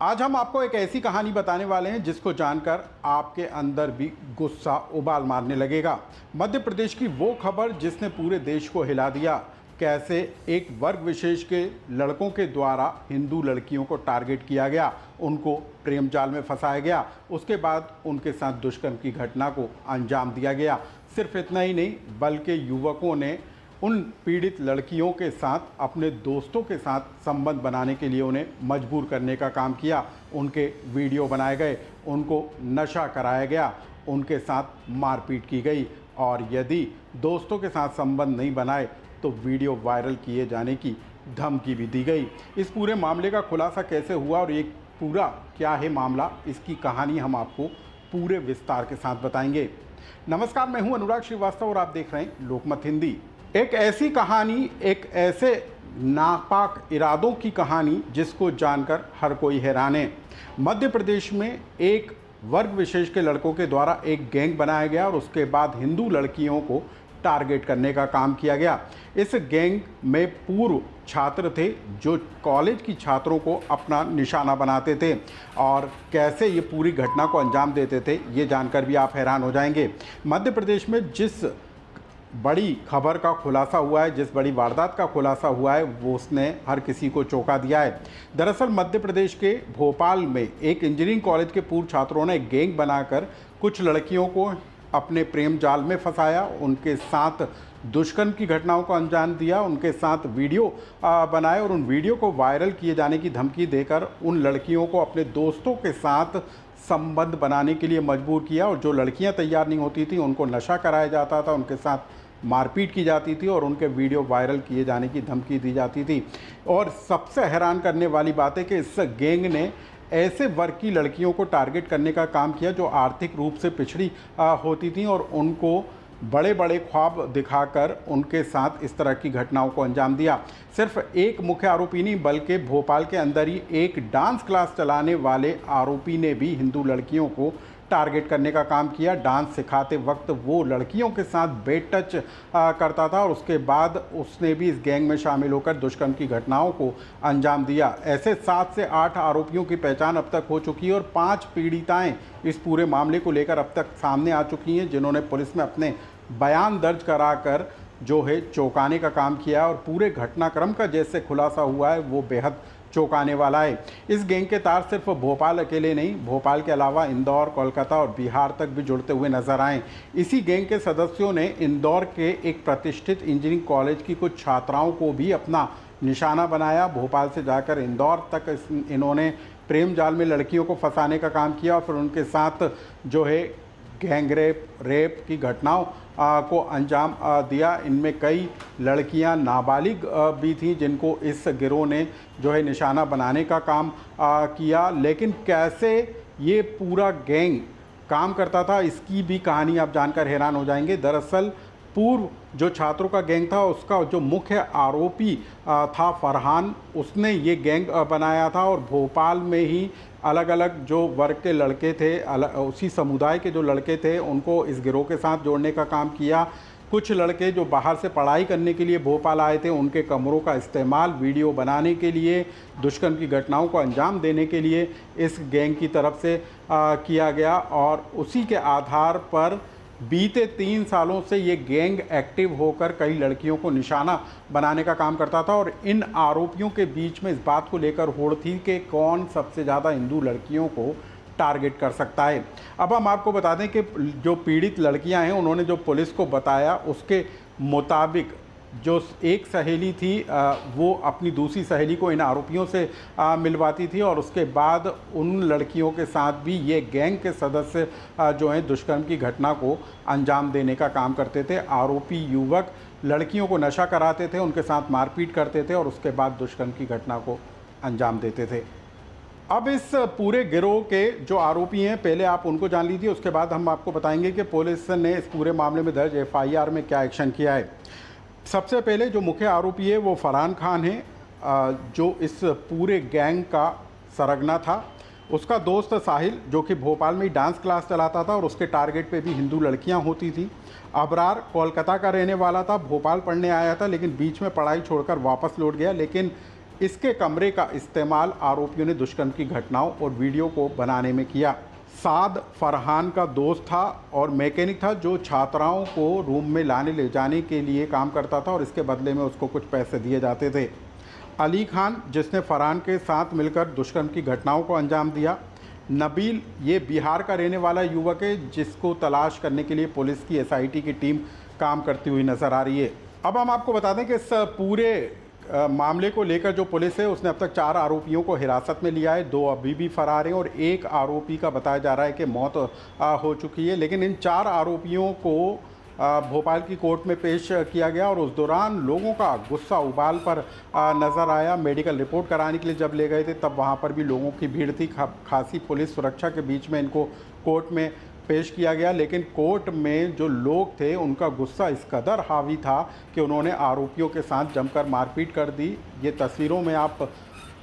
आज हम आपको एक ऐसी कहानी बताने वाले हैं जिसको जानकर आपके अंदर भी गुस्सा उबाल मारने लगेगा। मध्य प्रदेश की वो खबर जिसने पूरे देश को हिला दिया। कैसे एक वर्ग विशेष के लड़कों के द्वारा हिंदू लड़कियों को टारगेट किया गया, उनको प्रेम जाल में फंसाया गया, उसके बाद उनके साथ दुष्कर्म की घटना को अंजाम दिया गया। सिर्फ इतना ही नहीं बल्कि युवकों ने उन पीड़ित लड़कियों के साथ अपने दोस्तों के साथ संबंध बनाने के लिए उन्हें मजबूर करने का काम किया। उनके वीडियो बनाए गए, उनको नशा कराया गया, उनके साथ मारपीट की गई और यदि दोस्तों के साथ संबंध नहीं बनाए तो वीडियो वायरल किए जाने की धमकी भी दी गई। इस पूरे मामले का खुलासा कैसे हुआ और ये पूरा क्या है मामला, इसकी कहानी हम आपको पूरे विस्तार के साथ बताएंगे। नमस्कार, मैं हूं अनुराग श्रीवास्तव और आप देख रहे हैं लोकमत हिंदी। एक ऐसी कहानी, एक ऐसे नापाक इरादों की कहानी जिसको जानकर हर कोई हैरान है। मध्य प्रदेश में एक वर्ग विशेष के लड़कों के द्वारा एक गैंग बनाया गया और उसके बाद हिंदू लड़कियों को टारगेट करने का काम किया गया। इस गैंग में पूर्व छात्र थे जो कॉलेज की छात्रों को अपना निशाना बनाते थे और कैसे ये पूरी घटना को अंजाम देते थे ये जानकर भी आप हैरान हो जाएंगे। मध्य प्रदेश में जिस बड़ी खबर का खुलासा हुआ है, जिस बड़ी वारदात का खुलासा हुआ है, वो उसने हर किसी को चौंका दिया है। दरअसल मध्य प्रदेश के भोपाल में एक इंजीनियरिंग कॉलेज के पूर्व छात्रों ने एक गैंग बनाकर कुछ लड़कियों को अपने प्रेम जाल में फंसाया, उनके साथ दुष्कर्म की घटनाओं को अंजाम दिया, उनके साथ वीडियो बनाए और उन वीडियो को वायरल किए जाने की धमकी देकर उन लड़कियों को अपने दोस्तों के साथ संबंध बनाने के लिए मजबूर किया। और जो लड़कियां तैयार नहीं होती थी उनको नशा कराया जाता था, उनके साथ मारपीट की जाती थी और उनके वीडियो वायरल किए जाने की धमकी दी जाती थी। और सबसे हैरान करने वाली बात है कि इस गैंग ने ऐसे वर्ग की लड़कियों को टारगेट करने का काम किया जो आर्थिक रूप से पिछड़ी होती थी और उनको बड़े बड़े ख्वाब दिखाकर उनके साथ इस तरह की घटनाओं को अंजाम दिया। सिर्फ एक मुख्य आरोपी नहीं बल्कि भोपाल के अंदर ही एक डांस क्लास चलाने वाले आरोपी ने भी हिंदू लड़कियों को टारगेट करने का काम किया। डांस सिखाते वक्त वो लड़कियों के साथ बेड टच करता था और उसके बाद उसने भी इस गैंग में शामिल होकर दुष्कर्म की घटनाओं को अंजाम दिया। ऐसे 7 से 8 आरोपियों की पहचान अब तक हो चुकी है और 5 पीड़िताएं इस पूरे मामले को लेकर अब तक सामने आ चुकी हैं, जिन्होंने पुलिस में अपने बयान दर्ज कराकर जो है चौंकाने का काम किया। और पूरे घटनाक्रम का जैसे खुलासा हुआ है वो बेहद चौंकाने वाला है। इस गैंग के तार सिर्फ भोपाल अकेले नहीं, भोपाल के अलावा इंदौर, कोलकाता और बिहार तक भी जुड़ते हुए नजर आए। इसी गैंग के सदस्यों ने इंदौर के एक प्रतिष्ठित इंजीनियरिंग कॉलेज की कुछ छात्राओं को भी अपना निशाना बनाया। भोपाल से जाकर इंदौर तक इन्होंने प्रेम जाल में लड़कियों को फंसाने का काम किया और फिर उनके साथ जो है गैंग रेप की घटनाओं को अंजाम दिया। इनमें कई लड़कियां नाबालिग भी थीं जिनको इस गिरोह ने जो है निशाना बनाने का काम किया। लेकिन कैसे ये पूरा गैंग काम करता था इसकी भी कहानी आप जानकर हैरान हो जाएंगे। दरअसल पूर्व जो छात्रों का गैंग था उसका जो मुख्य आरोपी था फरहान, उसने ये गैंग बनाया था और भोपाल में ही अलग अलग जो वर्ग के लड़के थे, उसी समुदाय के जो लड़के थे उनको इस गिरोह के साथ जोड़ने का काम किया। कुछ लड़के जो बाहर से पढ़ाई करने के लिए भोपाल आए थे उनके कमरों का इस्तेमाल वीडियो बनाने के लिए, दुष्कर्म की घटनाओं को अंजाम देने के लिए इस गैंग की तरफ से किया गया। और उसी के आधार पर बीते 3 सालों से ये गैंग एक्टिव होकर कई लड़कियों को निशाना बनाने का काम करता था। और इन आरोपियों के बीच में इस बात को लेकर होड़ थी कि कौन सबसे ज़्यादा हिंदू लड़कियों को टारगेट कर सकता है। अब हम आपको बता दें कि जो पीड़ित लड़कियां हैं उन्होंने जो पुलिस को बताया उसके मुताबिक जो एक सहेली थी वो अपनी दूसरी सहेली को इन आरोपियों से मिलवाती थी और उसके बाद उन लड़कियों के साथ भी ये गैंग के सदस्य जो हैं दुष्कर्म की घटना को अंजाम देने का काम करते थे। आरोपी युवक लड़कियों को नशा कराते थे, उनके साथ मारपीट करते थे और उसके बाद दुष्कर्म की घटना को अंजाम देते थे। अब इस पूरे गिरोह के जो आरोपी हैं पहले आप उनको जान लीजिए, उसके बाद हम आपको बताएंगे कि पुलिस ने इस पूरे मामले में दर्ज FIR में क्या एक्शन किया है। सबसे पहले जो मुख्य आरोपी है वो फरहान खान है, जो इस पूरे गैंग का सरगना था। उसका दोस्त साहिल जो कि भोपाल में ही डांस क्लास चलाता था और उसके टारगेट पे भी हिंदू लड़कियां होती थी। अबरार कोलकाता का रहने वाला था, भोपाल पढ़ने आया था लेकिन बीच में पढ़ाई छोड़कर वापस लौट गया। लेकिन इसके कमरे का इस्तेमाल आरोपियों ने दुष्कर्म की घटनाओं और वीडियो को बनाने में किया। साद फरहान का दोस्त था और मैकेनिक था जो छात्राओं को रूम में लाने ले जाने के लिए काम करता था और इसके बदले में उसको कुछ पैसे दिए जाते थे। अली खान, जिसने फरहान के साथ मिलकर दुष्कर्म की घटनाओं को अंजाम दिया। नबील, ये बिहार का रहने वाला युवक है जिसको तलाश करने के लिए पुलिस की एसआईटी की टीम काम करती हुई नजर आ रही है। अब हम आपको बता दें कि इस पूरे मामले को लेकर जो पुलिस है उसने अब तक 4 आरोपियों को हिरासत में लिया है। 2 अभी भी फरार हैं और एक आरोपी का बताया जा रहा है कि मौत हो चुकी है। लेकिन इन 4 आरोपियों को भोपाल की कोर्ट में पेश किया गया और उस दौरान लोगों का गुस्सा उबाल पर नज़र आया। मेडिकल रिपोर्ट कराने के लिए जब ले गए थे तब वहाँ पर भी लोगों की भीड़ थी। खासी पुलिस सुरक्षा के बीच में इनको कोर्ट में पेश किया गया, लेकिन कोर्ट में जो लोग थे उनका गुस्सा इस कदर हावी था कि उन्होंने आरोपियों के साथ जमकर मारपीट कर दी। ये तस्वीरों में आप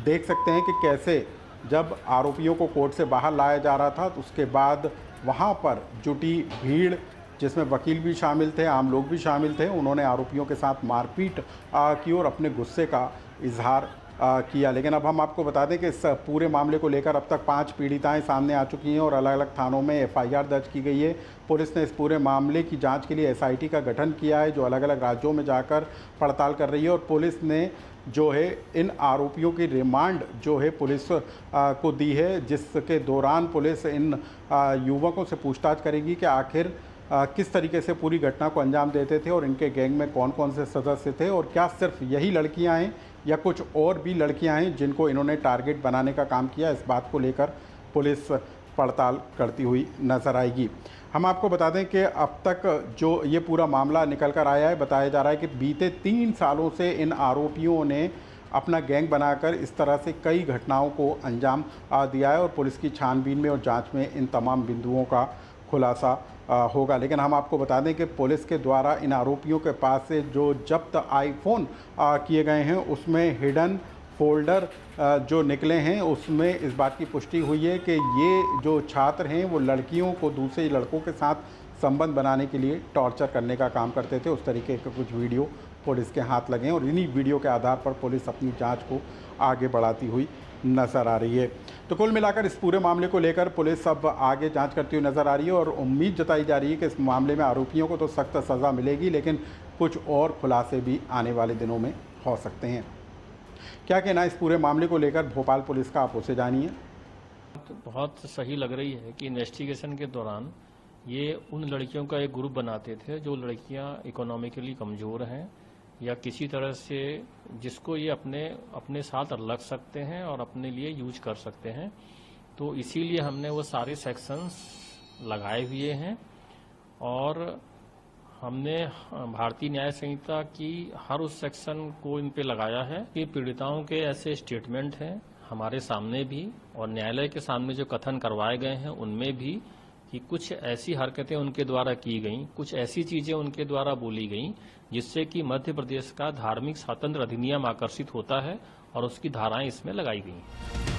देख सकते हैं कि कैसे जब आरोपियों को कोर्ट से बाहर लाया जा रहा था तो उसके बाद वहाँ पर जुटी भीड़, जिसमें वकील भी शामिल थे, आम लोग भी शामिल थे, उन्होंने आरोपियों के साथ मारपीट की और अपने गुस्से का इजहार किया। लेकिन अब हम आपको बता दें कि इस पूरे मामले को लेकर अब तक 5 पीड़िताएं सामने आ चुकी हैं और अलग अलग थानों में एफआईआर दर्ज की गई है। पुलिस ने इस पूरे मामले की जांच के लिए एसआईटी का गठन किया है जो अलग अलग राज्यों में जाकर पड़ताल कर रही है और पुलिस ने जो है इन आरोपियों की रिमांड जो है पुलिस को दी है, जिसके दौरान पुलिस इन युवकों से पूछताछ करेगी कि आखिर किस तरीके से पूरी घटना को अंजाम देते थे और इनके गैंग में कौन कौन से सदस्य थे और क्या सिर्फ यही लड़कियां हैं या कुछ और भी लड़कियां हैं जिनको इन्होंने टारगेट बनाने का काम किया। इस बात को लेकर पुलिस पड़ताल करती हुई नज़र आएगी। हम आपको बता दें कि अब तक जो ये पूरा मामला निकल कर आया है, बताया जा रहा है कि बीते 3 सालों से इन आरोपियों ने अपना गैंग बनाकर इस तरह से कई घटनाओं को अंजाम दिया है और पुलिस की छानबीन में और जांच में इन तमाम बिंदुओं का खुलासा होगा। लेकिन हम आपको बता दें कि पुलिस के द्वारा इन आरोपियों के पास से जो जब्त आईफोन किए गए हैं उसमें हिडन फोल्डर जो निकले हैं उसमें इस बात की पुष्टि हुई है कि ये जो छात्र हैं वो लड़कियों को दूसरे लड़कों के साथ संबंध बनाने के लिए टॉर्चर करने का काम करते थे। उस तरीके के कुछ वीडियो पुलिस के हाथ लगे हैं और इन्हीं वीडियो के आधार पर पुलिस अपनी जांच को आगे बढ़ाती हुई नज़र आ रही है। तो कुल मिलाकर इस पूरे मामले को लेकर पुलिस अब आगे जांच करती हुई नज़र आ रही है और उम्मीद जताई जा रही है कि इस मामले में आरोपियों को तो सख्त सज़ा मिलेगी, लेकिन कुछ और खुलासे भी आने वाले दिनों में हो सकते हैं। क्या कहना इस पूरे मामले को लेकर भोपाल पुलिस का, आप उसे जानिए। तो बहुत सही लग रही है कि इन्वेस्टिगेशन के दौरान ये उन लड़कियों का एक ग्रुप बनाते थे जो लड़कियां इकोनॉमिकली कमज़ोर हैं या किसी तरह से जिसको ये अपने साथ रख सकते हैं और अपने लिए यूज कर सकते हैं। तो इसीलिए हमने वो सारे सेक्शंस लगाए हुए हैं और हमने भारतीय न्याय संहिता की हर उस सेक्शन को इन पे लगाया है कि पीड़िताओं के ऐसे स्टेटमेंट हैं हमारे सामने भी और न्यायालय के सामने जो कथन करवाए गए हैं उनमें भी कि कुछ ऐसी हरकतें उनके द्वारा की गईं, कुछ ऐसी चीजें उनके द्वारा बोली गईं जिससे कि मध्य प्रदेश का धार्मिक स्वातंत्र्य अधिनियम आकर्षित होता है और उसकी धाराएं इसमें लगाई गई।